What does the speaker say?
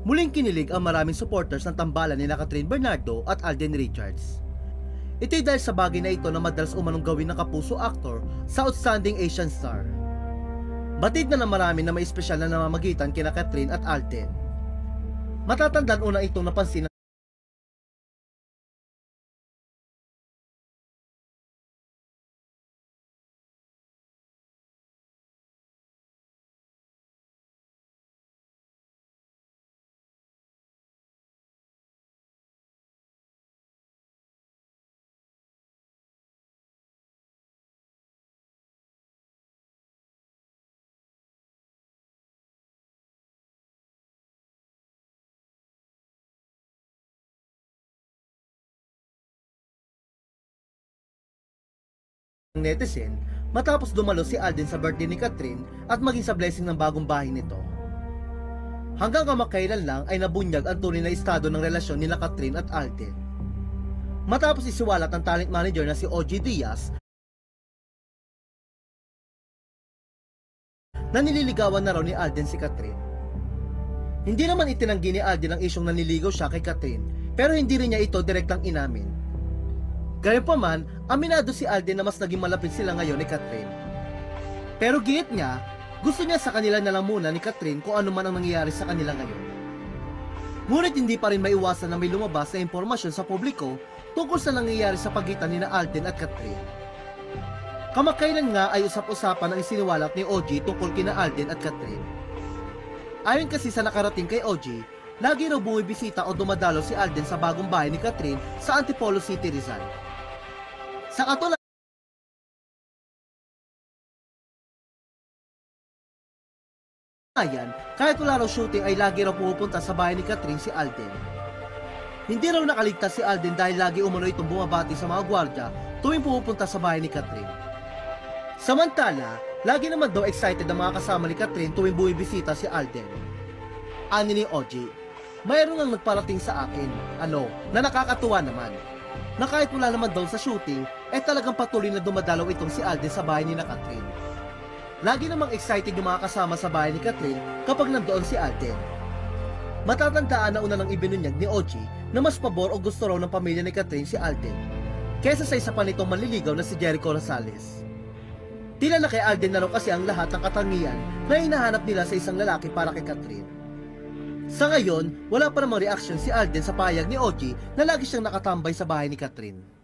Muling kinilig ang maraming supporters ng tambalan ni Catherine Bernardo at Alden Richards. Ito'y dahil sa bagay na ito na madalas umanong gawin ng kapuso actor sa Outstanding Asian Star. Batid na marami na may espesyal na namamagitan kina Catherine at Alden. Matatandaan una itong napansin ng netizen matapos dumalo si Alden sa birthday ni Catherine at maging sa blessing ng bagong bahay nito. Hanggang kamakailan lang ay nabunyag ang tunay na estado ng relasyon nila Catherine at Alden. Matapos isiwalat ng talent manager na si OG Diaz na nililigawan na raw ni Alden si Catherine. Hindi naman itinanggi ni Alden ang isyong naniligaw siya kay Catherine, pero hindi rin niya ito direktang inamin. Gayunpaman, aminado si Alden na mas naging malapit sila ngayon ni Catherine. Pero giit niya, gusto niya sa kanila na lang muna ni Catherine kung ano man ang nangyayari sa kanila ngayon. Ngunit hindi pa rin maiwasan na may lumabas na impormasyon sa publiko tungkol sa nangyayari sa pagitan ni Alden at Catherine. Kamakailan nga ay usap-usapan ang isiniwalat ni OG tungkol kina Alden at Catherine. Ayon kasi sa nakarating kay OG, lagi raw bumibisita o dumadalo si Alden sa bagong bahay ni Catherine sa Antipolo City, Rizal. Sa katulad kahit wala raw shooting ay lagi raw pumupunta sa bahay ni Catherine si Alden. Hindi raw nakaligtas si Alden dahil lagi umano itong bumabati sa mga gwardya tuwing pumupunta sa bahay ni Catherine. Samantala, lagi naman daw excited ang mga kasama ni Catherine tuwing bumibisita si Alden. Ani ni OG, mayroon ang nagparating sa akin, na nakakatuwa naman, na kahit wala naman daw sa shooting, talagang patuloy na dumadalaw itong si Alden sa bahay ni Catherine. Lagi namang excited yung mga kasama sa bahay ni Catherine kapag nandoon si Alden. Matatandaan na una nang ibinunyag ni OG na mas pabor o gusto raw ng pamilya ni Catherine si Alden, kesa sa isa pa nitong manliligaw na si Jericho Rosales. Tila na kay Alden na raw kasi ang lahat ng katangian na hinahanap nila sa isang lalaki para kay Catherine. Sa ngayon, wala pa namang reaksyon si Alden sa pahayag ni OG na lagi siyang nakatambay sa bahay ni Catherine.